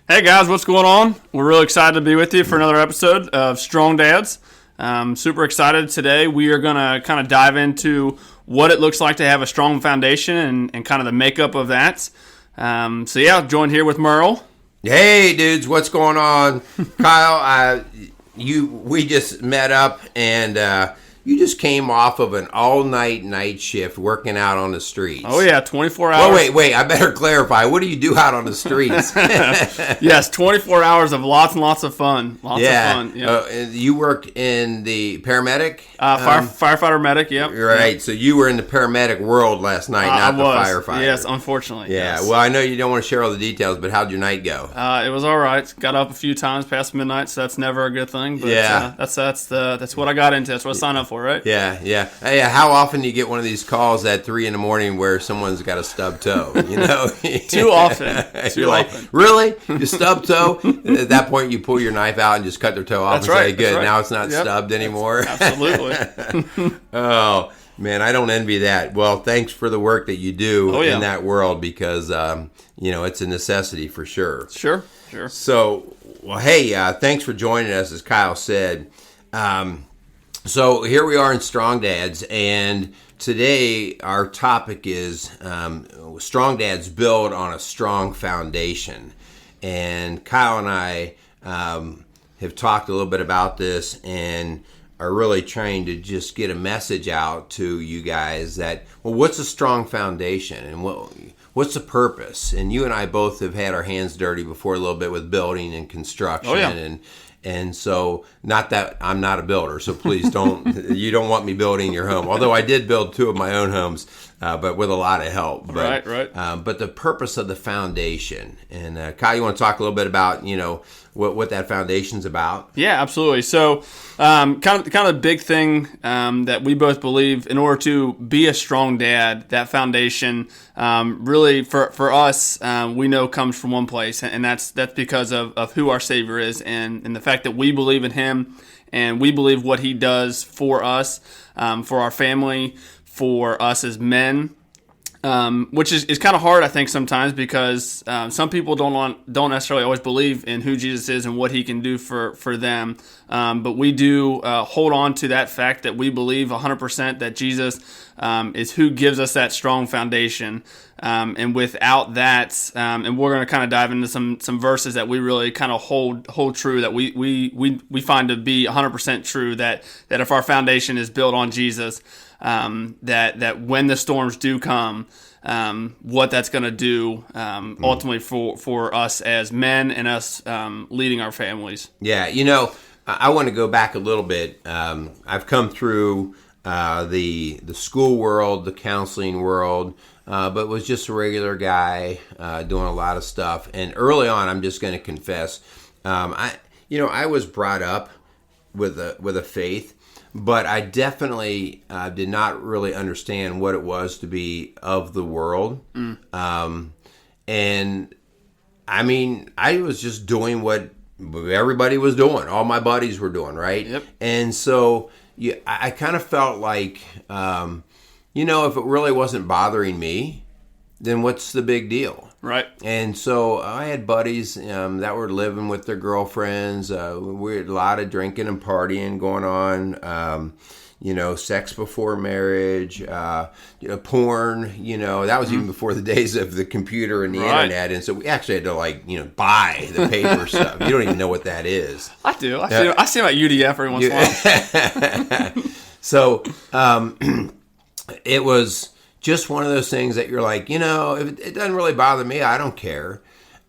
Hey guys, what's going on? We're really excited to be with you for another episode of Strong Dads. Super excited today. We are going to kind of dive into what it looks like to have a strong foundation and kind of the makeup of that. Joined here with Merle. Hey dudes, what's going on? Kyle, we just met up and you just came off of an all-night night shift working out on the streets. Oh, yeah, 24 hours. Well, wait, I better clarify. What do you do out on the streets? Yes, 24 hours of lots and lots of fun. Lots of fun. Yeah. You worked in the paramedic? Firefighter medic, yep. Right, yep. So you were in the paramedic world last night, not the firefighter. Yes, unfortunately. Yeah, yes. Well, I know you don't want to share all the details, but how'd your night go? It was all right. Got up a few times past midnight, so that's never a good thing. But yeah. That's what I got into. That's what I signed up for, right? Yeah. Hey, how often do you get one of these calls at 3 a.m. where someone's got a stub toe? You know, Too often. You're like, really? You stub toe? At that point, you pull your knife out and just cut their toe off. That's and say, "Good, right. Now it's not stubbed anymore." Absolutely. Oh man, I don't envy that. Well, thanks for the work that you do in that world because it's a necessity for sure. Sure. So, well, hey, thanks for joining us, as Kyle said. So here we are in Strong Dads, and today our topic is Strong Dads build on a strong foundation. And Kyle and I have talked a little bit about this and are really trying to just get a message out to you guys that, well, what's a strong foundation and what's the purpose? And you and I both have had our hands dirty before a little bit with building and construction and so, not that I'm not a builder, so please you don't want me building your home. Although I did build 2 of my own homes, but with a lot of help. But, right. But the purpose of the foundation, and Kyle, you want to talk a little bit about, what that foundation's about? Yeah, absolutely. So, kind of the big thing that we both believe in order to be a strong dad, that foundation really for us, we know comes from one place, and that's because of who our Savior is and the fact that we believe in Him and we believe what He does for us, for our family, for us as men. Which is kind of hard, I think, sometimes because some people don't necessarily always believe in who Jesus is and what He can do for them. But we do hold on to that fact that we believe 100% that Jesus is who gives us that strong foundation. And without that, and we're going to kind of dive into some verses that we really kind of hold true, that we find to be 100% true, that if our foundation is built on Jesus, that when the storms do come, what that's going to do ultimately for us as men and us leading our families. Yeah, I want to go back a little bit. I've come through the school world, the counseling world, but was just a regular guy doing a lot of stuff. And early on, I'm just going to confess, I was brought up with a faith. But I definitely did not really understand what it was to be of the world. And I mean, I was just doing what everybody was doing. All my buddies were doing, right? Yep. And so I kind of felt like, if it really wasn't bothering me, then what's the big deal? Right. And so I had buddies that were living with their girlfriends. We had a lot of drinking and partying going on. Sex before marriage, porn. That was even before the days of the computer and the internet. And so we actually had to buy the paper stuff. You don't even know what that is. I do. I see them at UDF every once in a while. So it was just one of those things that you're like, if it doesn't really bother me, I don't care.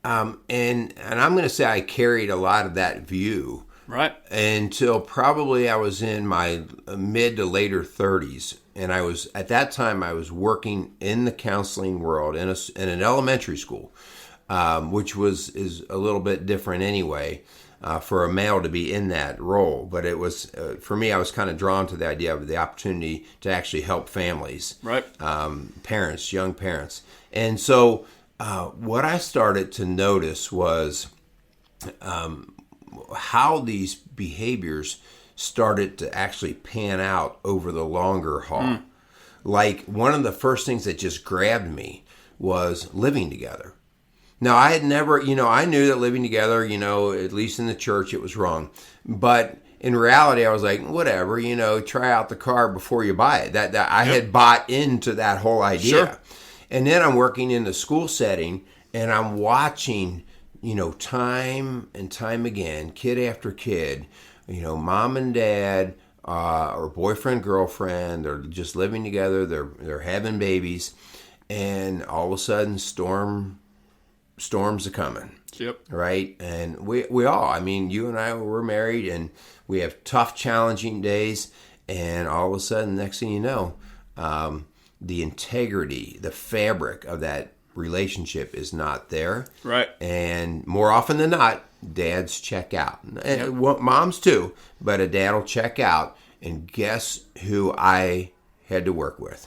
And I'm going to say I carried a lot of that view. Right. Until probably I was in my mid to later 30s. And at that time I was working in the counseling world in an elementary school. which is a little bit different anyway. For a male to be in that role, but it was for me. I was kind of drawn to the idea of the opportunity to actually help families, right? Parents, young parents, and so what I started to notice was how these behaviors started to actually pan out over the longer haul. Like one of the first things that just grabbed me was living together. Now, I had never, I knew that living together, at least in the church, it was wrong. But in reality, I was like, whatever, try out the car before you buy it. That I had bought into that whole idea. Sure. And then I'm working in the school setting, and I'm watching, time and time again, kid after kid, mom and dad, or boyfriend, girlfriend, they're just living together, they're having babies, and all of a sudden, storms are coming. Yep. Right? And we all, you and I were married, and we have tough, challenging days, and all of a sudden, next thing you know, the integrity, the fabric of that relationship is not there. Right. And more often than not, dads check out. And moms too, but a dad will check out, and guess who I had to work with?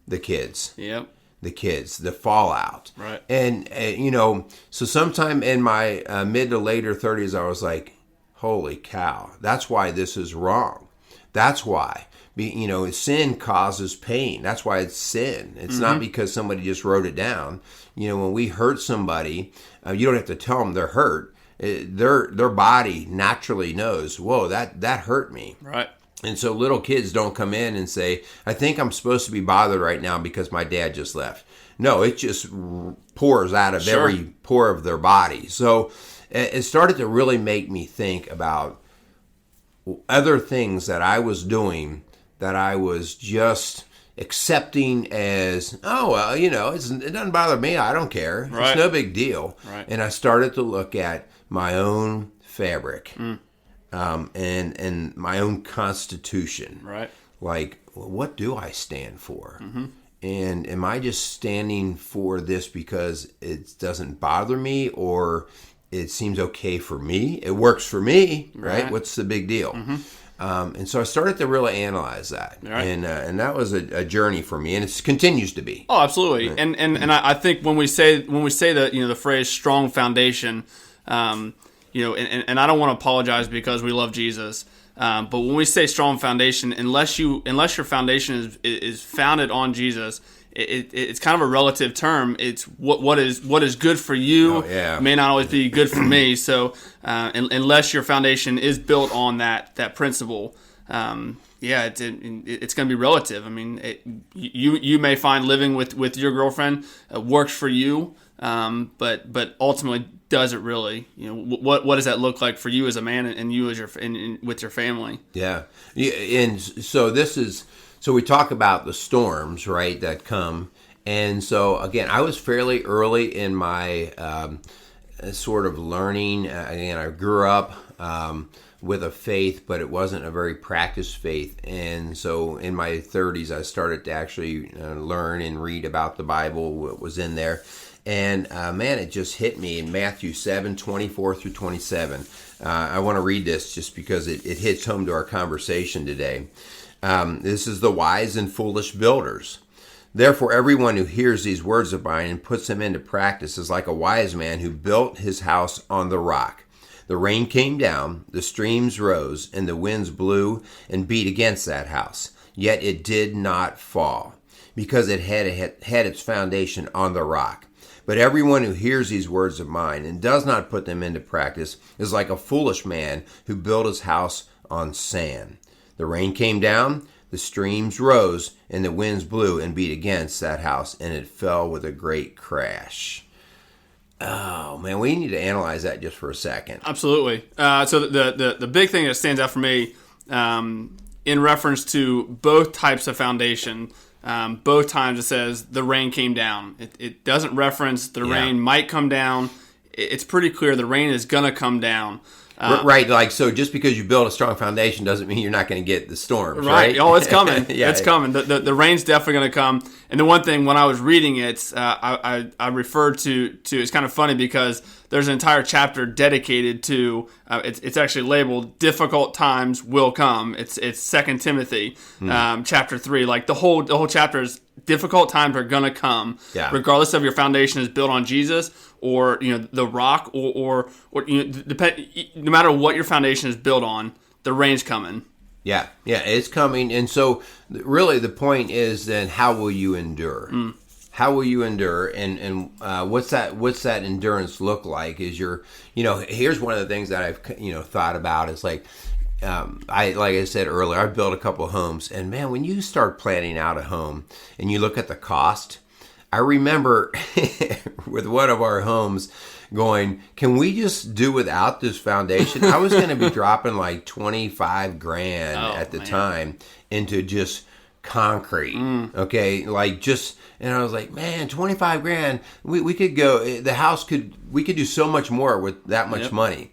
The kids. Yep. The kids, the fallout. Right. And, so sometime in my mid to later 30s, I was like, holy cow, that's why this is wrong. That's why. Sin causes pain. That's why it's sin. It's not because somebody just wrote it down. When we hurt somebody, you don't have to tell them they're hurt. Their body naturally knows, whoa, that hurt me. Right. And so little kids don't come in and say, I think I'm supposed to be bothered right now because my dad just left. No, it just pours out of every pore of their body. So it started to really make me think about other things that I was doing that I was just accepting as, oh, well, it doesn't bother me. I don't care. Right. It's no big deal. Right. And I started to look at my own fabric. And my own constitution. Right. Like, what do I stand for? And am I just standing for this because it doesn't bother me, or it seems okay for me? It works for me, right? What's the big deal? And so I started to really analyze that, and that was a journey for me, and it continues to be. Oh, absolutely. Right. And I think when we say that, the phrase "strong foundation," and I don't want to apologize because we love Jesus, but when we say strong foundation, unless your foundation is founded on Jesus, it's kind of a relative term. It's what is good for you may not always be good for me. So unless your foundation is built on that principle, it's going to be relative. You may find living with your girlfriend works for you, but ultimately, does it really? What does that look like for you as a man and you as with your family? Yeah, and so we talk about the storms, right, that come, and so again, I was fairly early in my sort of learning. Again, I grew up with a faith, but it wasn't a very practiced faith, and so in my 30s, I started to actually learn and read about the Bible, what was in there. And man, it just hit me in Matthew 7:24 through 27. I want to read this just because it hits home to our conversation today. This is the wise and foolish builders. Therefore, everyone who hears these words of mine and puts them into practice is like a wise man who built his house on the rock. The rain came down, the streams rose, and the winds blew and beat against that house. Yet it did not fall, because it had its foundation on the rock. But everyone who hears these words of mine and does not put them into practice is like a foolish man who built his house on sand. The rain came down, the streams rose, and the winds blew and beat against that house, and it fell with a great crash. Oh, man, we need to analyze that just for a second. Absolutely. So the big thing that stands out for me in reference to both types of foundation, both times it says the rain came down. It doesn't reference the rain might come down. it's pretty clear the rain is going to come down. Right, like, so just because you build a strong foundation doesn't mean you're not going to get the storms, right? Oh, it's coming. Yeah. It's coming. The rain's definitely going to come. And the one thing, when I was reading it, I referred to, it's kind of funny because there's an entire chapter dedicated to, it's actually labeled "Difficult Times Will Come." It's 2 Timothy chapter 3. Like the whole chapter is difficult times are going to come, regardless of your foundation is built on Jesus or the rock or no matter what your foundation is built on, the rain's coming. Yeah, it's coming. And so really the point is then, how will you endure? How will you endure? And what's that endurance look like? Is here's one of the things that I've thought about is like I said earlier, I've built a couple of homes, and man, when you start planning out a home and you look at the cost, I remember with one of our homes going, can we just do without this foundation? I was going to be dropping like 25 grand at the time into just concrete. Okay. And I was like, man, 25 grand, we could go, we could do so much more with that much money.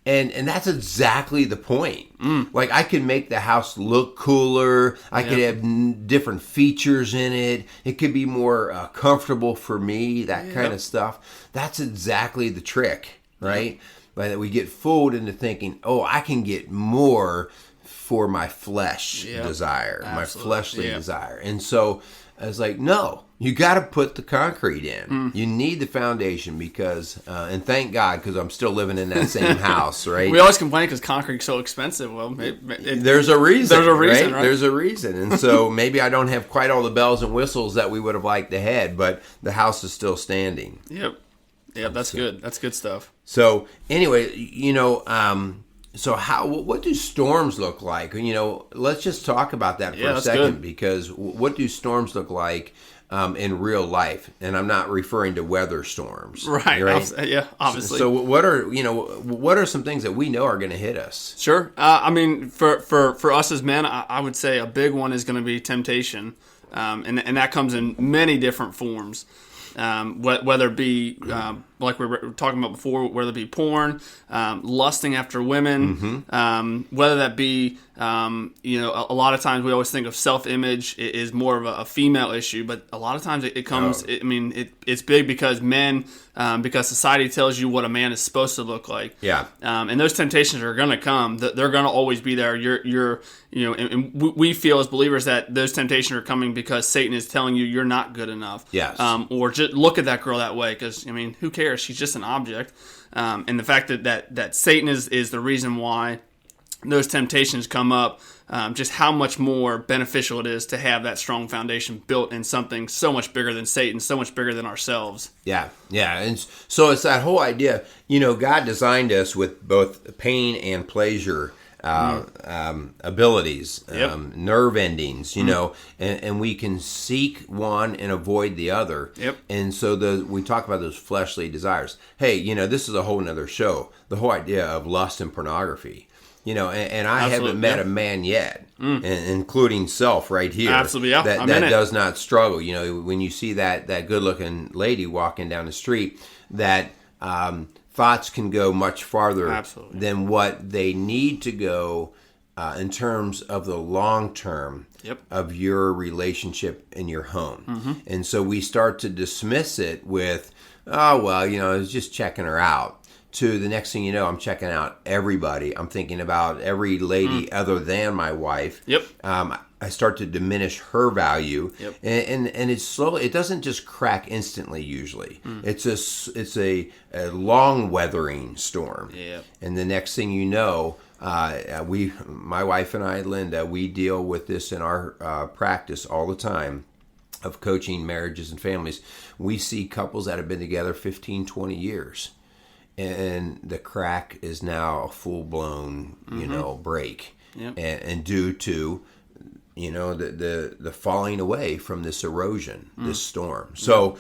And that's exactly the point. Like, I could make the house look cooler. I could have different features in it. It could be more comfortable for me, that kind of stuff. That's exactly the trick, right? Like, we get fooled into thinking, oh, I can get more for my flesh desire, my fleshly desire. And so I was like, no, you got to put the concrete in. You need the foundation because, and thank God, because I'm still living in that same house, right? We always complain because concrete's so expensive. Well, there's a reason. There's a reason, right? There's a reason. And so maybe I don't have quite all the bells and whistles that we would have liked to have, but the house is still standing. Yep, that's good. That's good stuff. So anyway, so what do storms look like? Let's just talk about that for a second, because what do storms look like in real life? And I'm not referring to weather storms. Right? Obviously. So what are some things that we know are going to hit us? Sure. I mean, for us as men, I would say a big one is going to be temptation. And that comes in many different forms. Whether it be like we were talking about before, whether it be porn, lusting after women, whether that be a lot of times we always think of self-image is more of a female issue, but a lot of times it comes. It's big because men, because society tells you what a man is supposed to look like. Yeah. And those temptations are going to come. They're going to always be there. And we feel as believers that those temptations are coming because Satan is telling you you're not good enough. Yes. Or just look at that girl that way because who cares? She's just an object. And the fact that Satan is the reason why those temptations come up, just how much more beneficial it is to have that strong foundation built in something so much bigger than Satan, so much bigger than ourselves. Yeah. And so it's that whole idea, God designed us with both pain and pleasure abilities, nerve endings, and we can seek one and avoid the other. Yep. And so we talk about those fleshly desires. Hey, this is a whole nother show. The whole idea of lust and pornography. And I haven't met a man yet, including self right here, that does not struggle. When you see that good-looking lady walking down the street, that thoughts can go much farther than what they need to go in terms of the long term of your relationship in your home. And so we start to dismiss it with, oh, well, I was just checking her out. To the next thing you know, I'm checking out everybody. I'm thinking about every lady other than my wife. Yep. I start to diminish her value, and it's slowly. It doesn't just crack instantly. Usually, it's a long weathering storm. Yep. And the next thing you know, my wife and I, Linda, we deal with this in our practice all the time of coaching marriages and families. We see couples that have been together 15, 20 years. And the crack is now a full-blown, break, and due to, the falling away from this erosion, this storm. So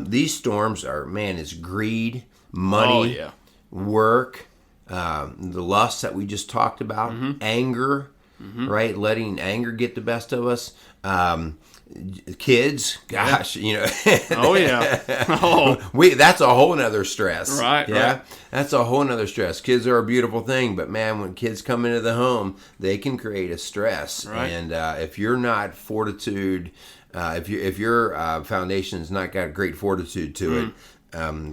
these storms are, it's greed, money, work, the lust that we just talked about, anger, right? Letting anger get the best of us. kids, gosh, Oh yeah. Oh. That's a whole nother stress. Right. Yeah. Right. That's a whole nother stress. Kids are a beautiful thing, but man, when kids come into the home, they can create a stress. Right. And if you're not fortitude, if your foundation's not got great fortitude to it,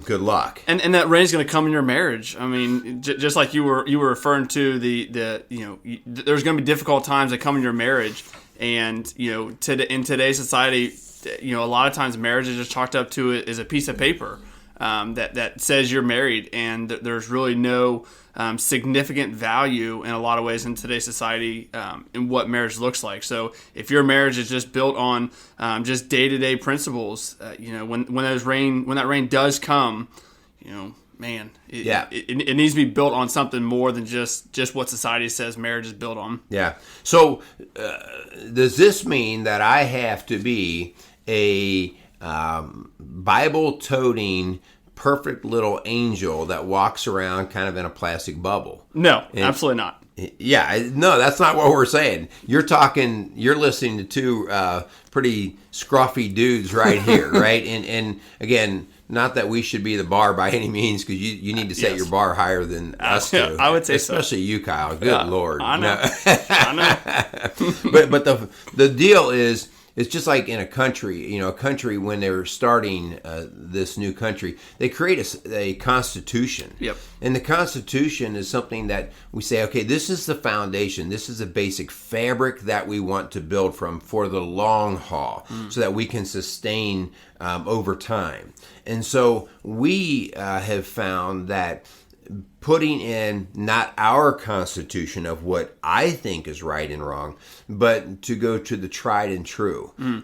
good luck. And that rain's going to come in your marriage. I mean, just like you were referring to there's going to be difficult times that come in your marriage, and in today's society, a lot of times marriage is just chalked up to it as a piece of paper that says you're married, and there's really no significant value in a lot of ways in today's society in what marriage looks like. So if your marriage is just built on just day-to-day principles, when that rain does come, man, it needs to be built on something more than just what society says marriage is built on. Yeah. So does this mean that I have to be a Bible-toting, perfect little angel that walks around kind of in a plastic bubble? No, absolutely not. Yeah, no, that's not what we're saying. You're listening to two pretty scruffy dudes right here, right? And again, not that we should be the bar by any means, because you need to set your bar higher than us two. I would say especially you, Kyle. Good Lord. I know. No. I know. But the deal is, it's just like in a country, a country when they're starting this new country, they create a constitution. Yep. And the constitution is something that we say, okay, this is the foundation. This is the basic fabric that we want to build from for the long haul, so that we can sustain over time. And so we have found that putting in not our constitution of what I think is right and wrong, but to go to the tried and true. And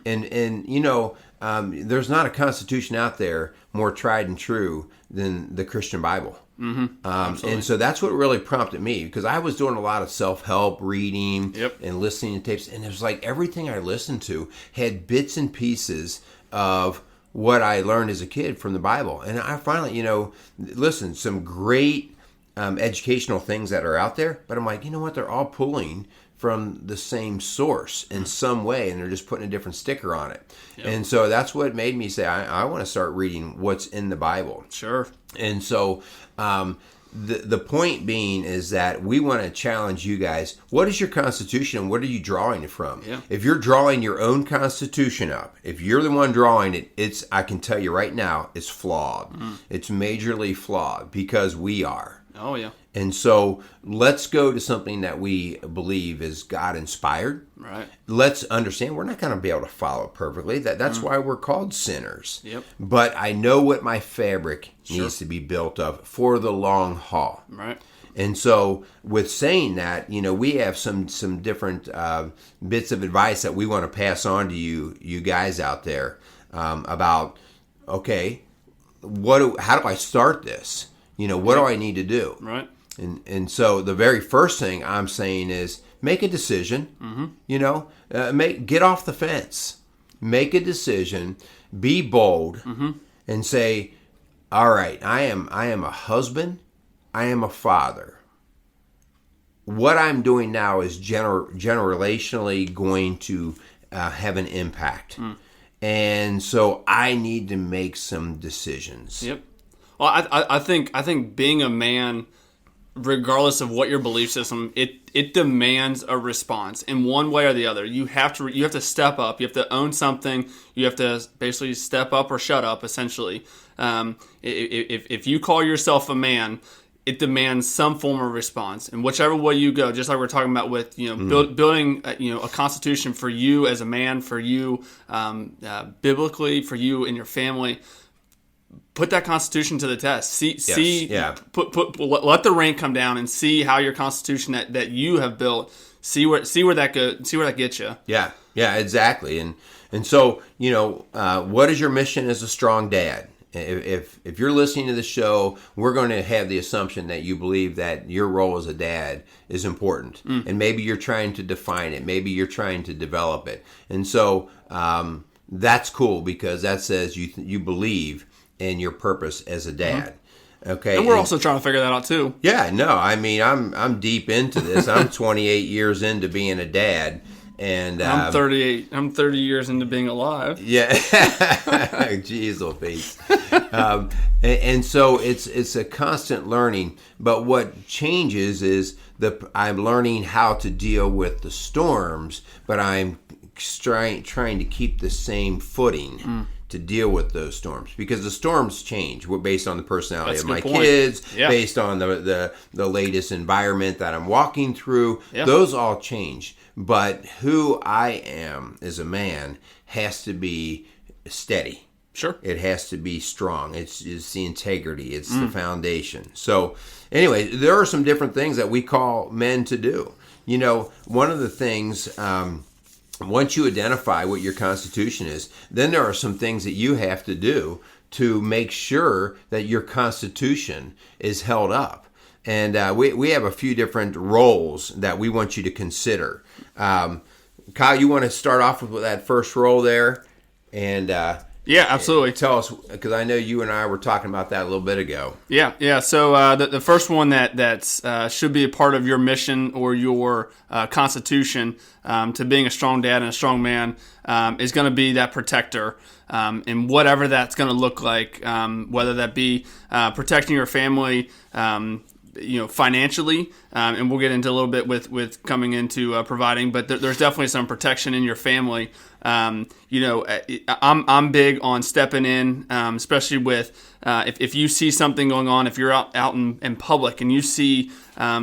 there's not a constitution out there more tried and true than the Christian Bible. And so that's what really prompted me, because I was doing a lot of self-help reading and listening to tapes, and it was like everything I listened to had bits and pieces of what I learned as a kid from the Bible. And I finally, listen, some great educational things that are out there, but I'm like, you know what? They're all pulling from the same source in some way, and they're just putting a different sticker on it. And so that's what made me say, I want to start reading what's in the Bible. Sure. And so the point being is that we want to challenge you guys. What is your constitution, and what are you drawing it from? Yeah. If you're drawing your own constitution up, if you're the one drawing it, I can tell you right now, it's flawed. It's majorly flawed, because we are. Oh, yeah. And so let's go to something that we believe is God-inspired. Right. Let's understand we're not going to be able to follow it perfectly. That's why we're called sinners. Yep. But I know what my fabric needs to be built of for the long haul. Right. And so with saying that, we have some different bits of advice that we want to pass on to you guys out there about, okay, how do I start this? What do I need to do? Right. And so the very first thing I'm saying is make a decision. Get off the fence. Make a decision. Be bold, and say, all right, I am a husband. I am a father. What I'm doing now is generationally going to have an impact. And so I need to make some decisions. Yep. Well, I think being a man, regardless of what your belief system, it demands a response in one way or the other. You have to step up. You have to own something. You have to basically step up or shut up. Essentially, if you call yourself a man, it demands some form of response. And whichever way you go, just like we're talking about with building a constitution for you as a man, for you biblically, for you and your family. Put that constitution to the test. Let the rain come down and see how your constitution that you have built. See where that gets you. Yeah, exactly. And so what is your mission as a strong dad? If you're listening to the show, we're going to have the assumption that you believe that your role as a dad is important, and maybe you're trying to define it. Maybe you're trying to develop it, and so that's cool, because that says you believe in your purpose as a dad. Okay. And we're also trying to figure that out too. Yeah, no, I mean, I'm deep into this. I'm 28 years into being a dad, And I'm 38. I'm 30 years into being alive. Yeah. Jeez Louise. And so it's a constant learning. But what changes is I'm learning how to deal with the storms, but I'm trying to keep the same footing to deal with those storms, because the storms change. We're based on the personality of my kids, based on the latest environment that I'm walking through. Yeah. Those all change. But who I am as a man has to be steady. Sure. It has to be strong. It's the integrity. It's the foundation. So anyway, there are some different things that we call men to do. You know, one of the things, once you identify what your constitution is, then there are some things that you have to do to make sure that your constitution is held up. And we have a few different roles that we want you to consider. Kyle, you want to start off with that first role there? And yeah, absolutely. Tell us, because I know you and I were talking about that a little bit ago. Yeah. So the first one that should be a part of your mission or your constitution to being a strong dad and a strong man is going to be that protector, and whatever that's going to look like, whether that be protecting your family, financially, and we'll get into a little bit with coming into providing, but there's definitely some protection in your family. I'm big on stepping in, especially with if you see something going on, if you're out in public and you see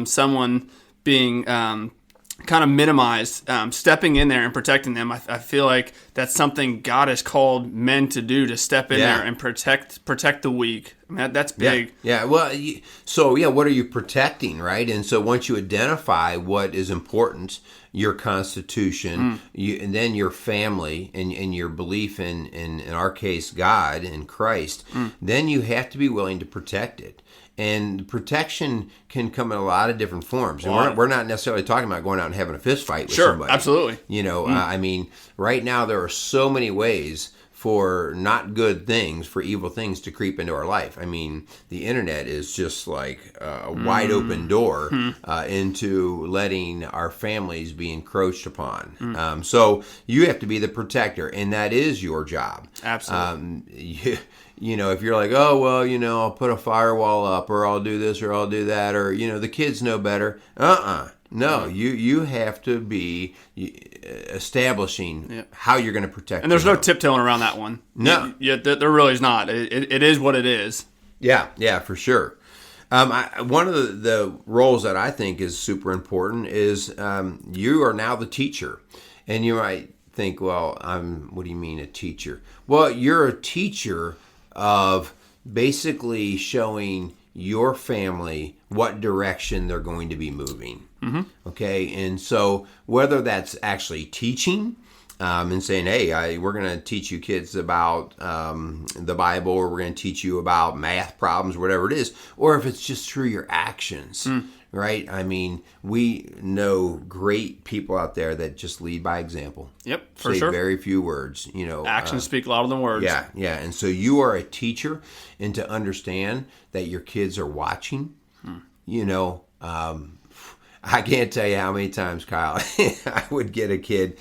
someone being kind of minimized, stepping in there and protecting them. I feel like that's something God has called men to do, to step in there and protect the weak. I mean, that's big. Yeah. Well, what are you protecting, right? And so once you identify what is important, your constitution, and then your family and your belief in our case, God and Christ, then you have to be willing to protect it. And protection can come in a lot of different forms. And we're not necessarily talking about going out and having a fist fight with somebody. Sure, absolutely. I mean, right now there are so many ways for not good things, for evil things to creep into our life. I mean, the internet is just like a wide open door into letting our families be encroached upon. So you have to be the protector, and that is your job. Absolutely. If you're like, oh, well, I'll put a firewall up, or I'll do this, or I'll do that, or, the kids know better. No, you have to be establishing how you're going to protect. And there's no tiptoeing around that one. No. There really is not. It is what it is. Yeah, for sure. One of the roles that I think is super important is you are now the teacher. And you might think, well, what do you mean a teacher? Well, you're a teacher of basically showing your family what direction they're going to be moving. Okay, and so whether that's actually teaching and saying, hey, we're going to teach you kids about the Bible, or we're going to teach you about math problems, whatever it is, or if it's just through your actions, right? I mean, we know great people out there that just lead by example. Yep, for say sure. Very few words. Actions speak louder than words. Yeah. And so you are a teacher, and to understand that your kids are watching, I can't tell you how many times, Kyle, I would get a kid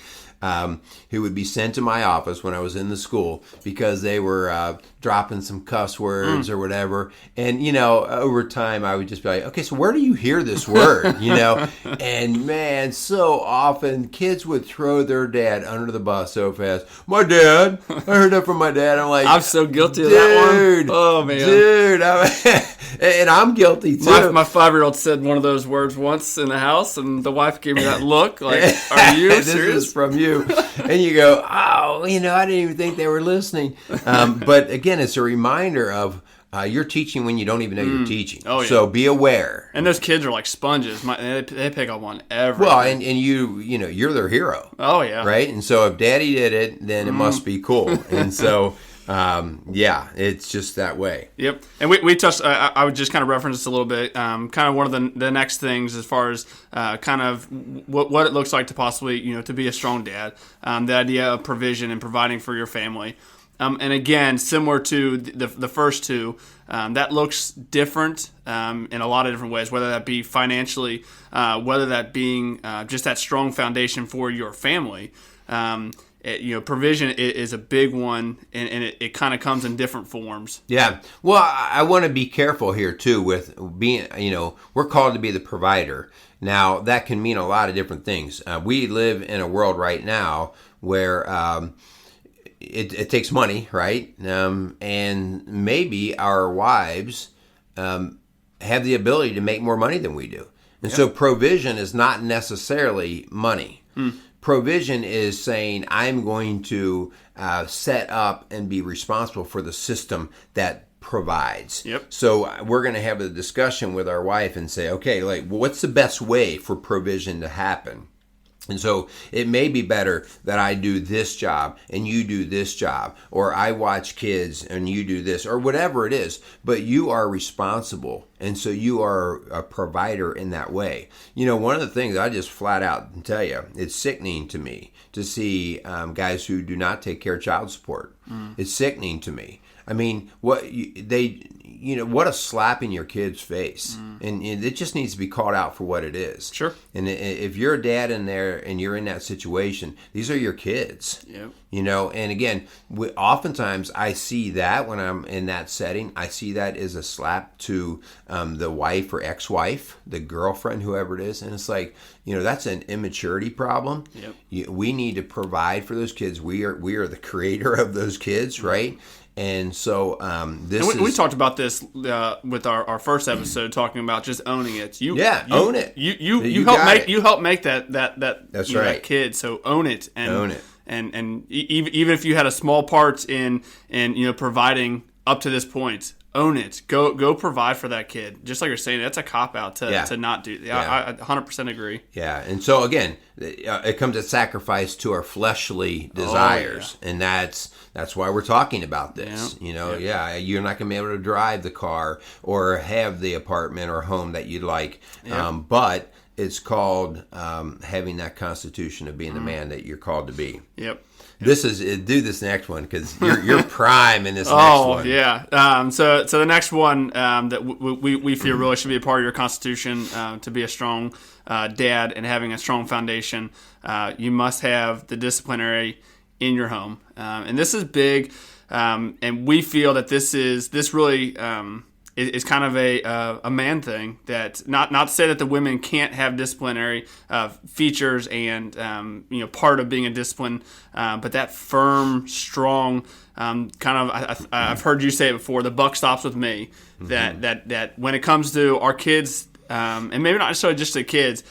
who would be sent to my office when I was in the school because they were dropping some cuss words or whatever. And, over time I would just be like, okay, so where do you hear this word? And man, so often kids would throw their dad under the bus so fast. My dad, I heard that from my dad. I'm like, I'm so guilty of that one. Oh, man. Dude, and I'm guilty too. My 5-year-old said one of those words once in the house, and the wife gave me that look like, are you this serious? Is from you. And you go, oh, I didn't even think they were listening. But again, it's a reminder of you're teaching when you don't even know you're teaching. Oh, yeah. So be aware. And those kids are like sponges. They pick up on everything. Well, and you're their hero. Oh, yeah. Right? And so if daddy did it, then it must be cool. And so... it's just that way. Yep. And we touched, I would just kind of reference this a little bit, kind of one of the next things as far as kind of what it looks like to possibly, to be a strong dad, the idea of provision and providing for your family. And again, similar to the first two, that looks different in a lot of different ways, whether that be financially, whether that being just that strong foundation for your family. Provision is a big one, and it kind of comes in different forms. Yeah. Well, I want to be careful here, too, with being, we're called to be the provider. Now, that can mean a lot of different things. We live in a world right now where it takes money, right? And maybe our wives have the ability to make more money than we do. And so provision is not necessarily money. Provision is saying, I'm going to set up and be responsible for the system that provides. Yep. So we're going to have a discussion with our wife and say, okay, what's the best way for provision to happen? And so it may be better that I do this job and you do this job, or I watch kids and you do this, or whatever it is, but you are responsible. And so you are a provider in that way. One of the things I just flat out tell you, it's sickening to me to see guys who do not take care of child support. It's sickening to me. I mean, what a slap in your kid's face. And it just needs to be called out for what it is. Sure. And if you're a dad in there and you're in that situation, these are your kids. Yep. And again, oftentimes I see that when I'm in that setting, I see that as a slap to the wife or ex-wife, the girlfriend, whoever it is. And it's like, that's an immaturity problem. Yep. We need to provide for those kids. We are the creator of those kids, right? And so we talked about this with our first episode, talking about just owning it. Own it. You help make that That's right. that kid. So own it. And, own it. And even if you had a small part in providing up to this point, own it. Go provide for that kid. Just like you're saying, that's a cop out to not do. I 100% agree. Yeah, and so again, it comes at sacrifice to our fleshly desires, and that's why we're talking about this. You're not going to be able to drive the car or have the apartment or home that you'd like, but it's called having that constitution of being the man that you're called to be. Yep. Do this next one because you're prime in this next one. Oh yeah. So the next one that we feel really should be a part of your constitution to be a strong dad and having a strong foundation. You must have the disciplinary in your home, and this is big. And we feel that this really is kind of a man thing. That not to say that the women can't have disciplinary features and part of being a discipline, but that firm, strong kind of I've heard you say it before. The buck stops with me. That when it comes to our kids. And maybe not necessarily just the kids,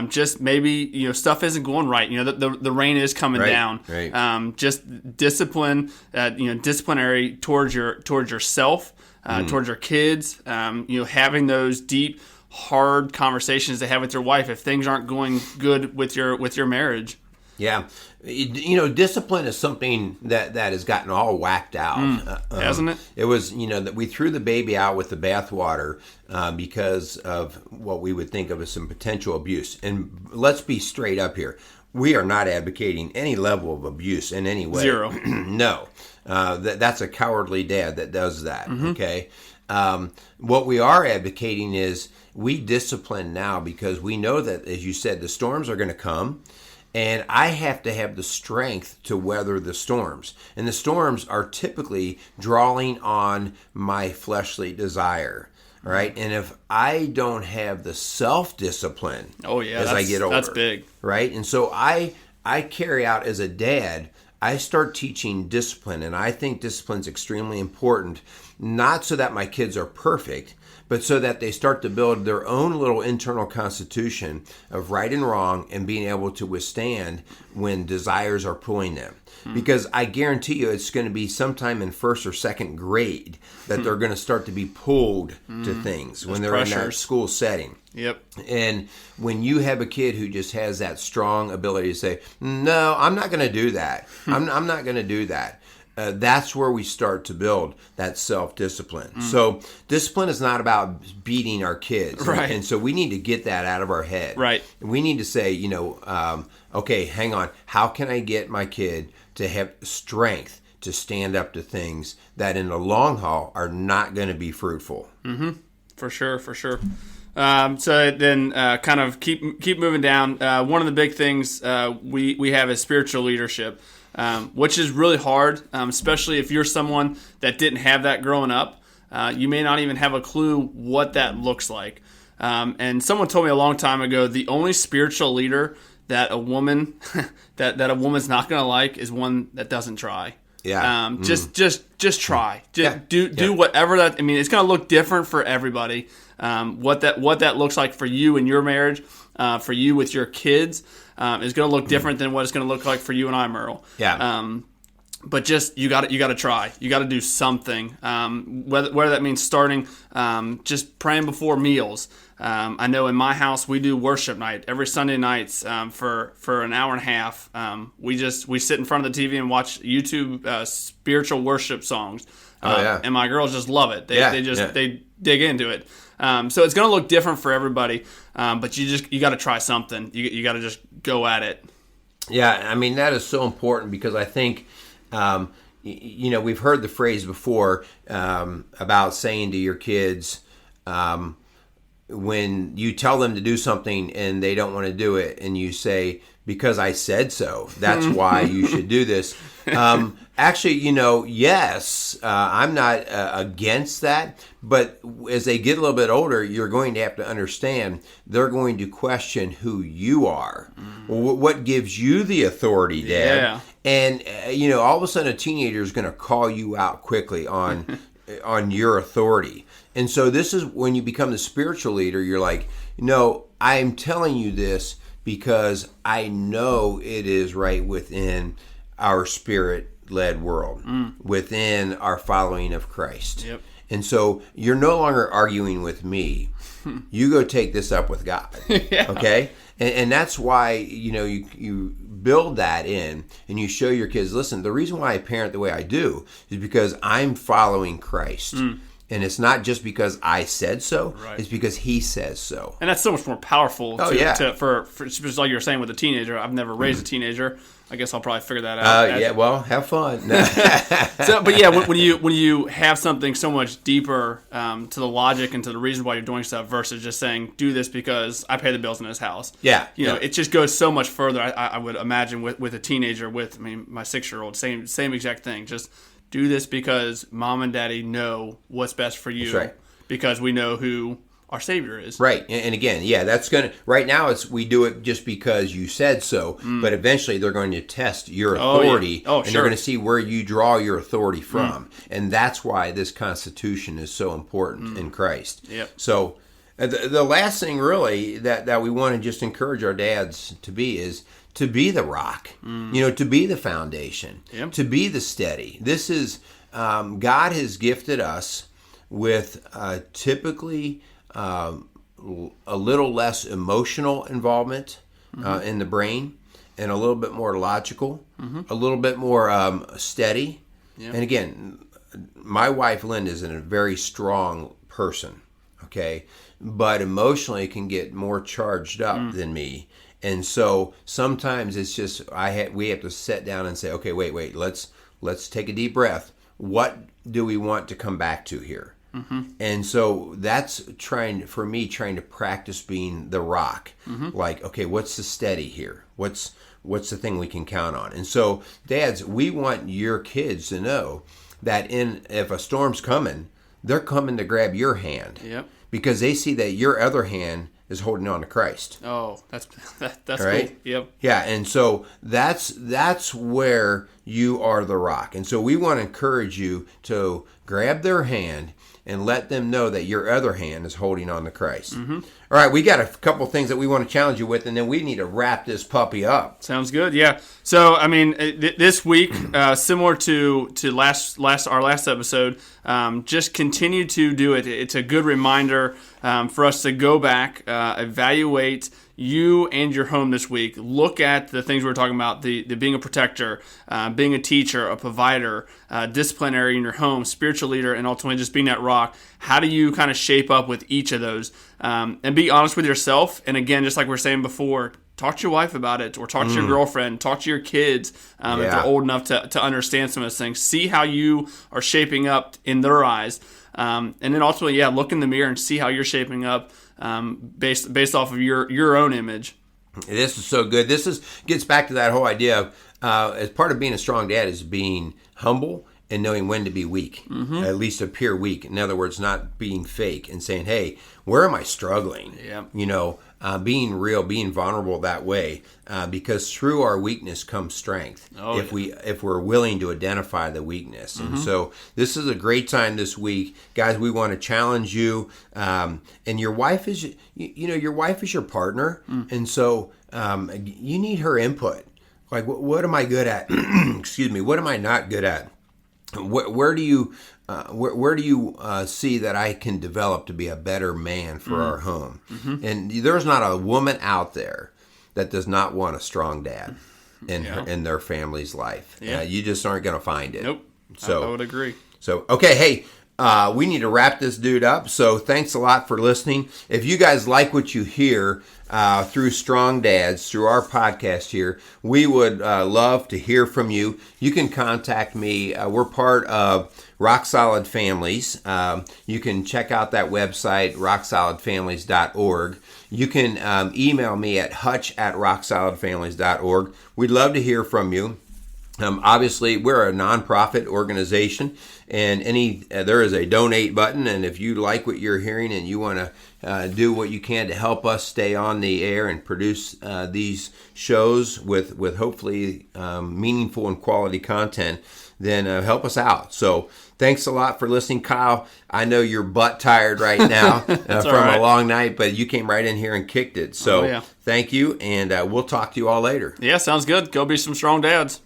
just maybe stuff isn't going right. The rain is coming down. Right. Just discipline, disciplinary towards yourself, towards your kids. Having those deep, hard conversations to have with your wife if things aren't going good with your marriage. Yeah. Discipline is something that has gotten all whacked out. Hasn't it? It was, that we threw the baby out with the bathwater because of what we would think of as some potential abuse. And let's be straight up here. We are not advocating any level of abuse in any way. Zero. No. That's a cowardly dad that does that, okay? What we are advocating is we discipline now because we know that, as you said, the storms are going to come. And I have to have the strength to weather the storms. And the storms are typically drawing on my fleshly desire. Right? And if I don't have the self-discipline as I get older. That's big. Right? And so I carry out as a dad, I start teaching discipline. And I think discipline is extremely important. Not so that my kids are perfect, but so that they start to build their own little internal constitution of right and wrong and being able to withstand when desires are pulling them. Because I guarantee you it's going to be sometime in first or second grade that they're going to start to be pulled to things when they're in that school setting. Yep. And when you have a kid who just has that strong ability to say, no, I'm not going to do that. I'm not going to do that. That's where we start to build that self-discipline. So discipline is not about beating our kids. Right. And so we need to get that out of our head. Right. We need to say, okay, hang on. How can I get my kid to have strength to stand up to things that in the long haul are not going to be fruitful. For sure. So then kind of keep moving down. One of the big things we have is spiritual leadership, which is really hard, especially if you're someone that didn't have that growing up. You may not even have a clue what that looks like. And someone told me a long time ago, the only spiritual leader that a woman that a woman's not going to like is one that doesn't try. Yeah. Just try. Do whatever that. I mean, it's going to look different for everybody. What that looks like for you in your marriage, for you with your kids, is going to look different than what it's going to look like for you and I, Merle. Yeah. But just you got to try. You got to do something. Whether that means starting just praying before meals. I know in my house we do worship night every Sunday nights for an hour and a half. We sit in front of the TV and watch YouTube spiritual worship songs. And my girls just love it. They dig into it. So it's going to look different for everybody. But you got to try something. You got to just go at it. Yeah, I mean that is so important because I think. We've heard the phrase before about saying to your kids when you tell them to do something and they don't want to do it, and you say, "Because I said so, that's why you should do this." Actually, yes, I'm not against that, but as they get a little bit older, you're going to have to understand they're going to question who you are. What gives you the authority, Dad? Yeah. And, all of a sudden a teenager is going to call you out quickly on your authority. And so this is when you become the spiritual leader, you're like, no, I'm telling you this because I know it is right within our spirit-led world, within our following of Christ. Yep. And so you're no longer arguing with me. You go take this up with God. Yeah. Okay? And that's why, you build that in and you show your kids, listen, the reason why I parent the way I do is because I'm following Christ. And it's not just because I said so. Right. It's because He says so. And that's so much more powerful for just like you were saying with a teenager. I've never raised a teenager. I guess I'll probably figure that out. Well, have fun. But yeah, when you have something so much deeper to the logic and to the reason why you're doing stuff versus just saying, do this because I pay the bills in this house. Yeah. It just goes so much further, I would imagine, with a teenager, my 6-year-old, same exact thing. Just do this because mom and daddy know what's best for you. That's right. Because we know who our Savior is. Right. And again, that's going to, right now we do it just because you said so, but eventually they're going to test your authority and they're going to see where you draw your authority from. And that's why this Constitution is so important in Christ. Yep. So the last thing really that we want to just encourage our dads to be is to be the rock, to be the foundation, to be the steady. This is, God has gifted us with typically a little less emotional involvement in the brain and a little bit more logical, a little bit more steady. Yep. And again, my wife, Linda, is a very strong person, okay? But emotionally can get more charged up than me. And so sometimes it's just we have to sit down and say, okay, wait, let's take a deep breath. What do we want to come back to here? And so that's trying to practice being the rock. Like, okay, what's the steady here? What's the thing we can count on? And so, dads, we want your kids to know that if a storm's coming, they're coming to grab your hand. Yep. Because they see that your other hand is holding on to Christ. Oh, that's right? Cool. Yep. Yeah, and so that's where you are the rock. And so we want to encourage you to grab their hand and let them know that your other hand is holding on to Christ. All right, we got a couple things that we want to challenge you with, and then we need to wrap this puppy up. Sounds good, yeah. So, I mean, this week, similar to our last episode, just continue to do it. It's a good reminder for us to go back, evaluate you and your home this week. Look at the things we're talking about, the being a protector, being a teacher, a provider, disciplinary in your home, spiritual leader, and ultimately just being that rock. How do you kind of shape up with each of those? And be honest with yourself. And again, just like we were saying before, talk to your wife about it, or talk to your girlfriend, talk to your kids if they're old enough to understand some of those things. See how you are shaping up in their eyes. And then ultimately, look in the mirror and see how you're shaping up based off of your own image. This is so good. Gets back to that whole idea of as part of being a strong dad is being humble and knowing when to be weak, at least appear weak. In other words, not being fake and saying, hey, where am I struggling? Yeah. Being real, being vulnerable that way, because through our weakness comes strength. If we're willing to identify the weakness. And so this is a great time this week, guys. We want to challenge you. And your wife is, your wife is your partner, and so you need her input. Like, what am I good at? Excuse me. What am I not good at? Where do you see that I can develop to be a better man for our home? And there's not a woman out there that does not want a strong dad in their family's life. You just aren't going to find it. Nope. So I would agree. So okay, hey. We need to wrap this dude up. So thanks a lot for listening. If you guys like what you hear through Strong Dads, through our podcast here, we would love to hear from you. You can contact me. We're part of Rock Solid Families. You can check out that website, rocksolidfamilies.org. You can email me at hutch@rocksolidfamilies.org. We'd love to hear from you. Obviously, we're a nonprofit organization, and there is a donate button. And if you like what you're hearing and you want to do what you can to help us stay on the air and produce these shows with hopefully meaningful and quality content, then help us out. So thanks a lot for listening, Kyle. I know you're butt tired right now from a long night, but you came right in here and kicked it. So thank you, and we'll talk to you all later. Yeah, sounds good. Go be some strong dads.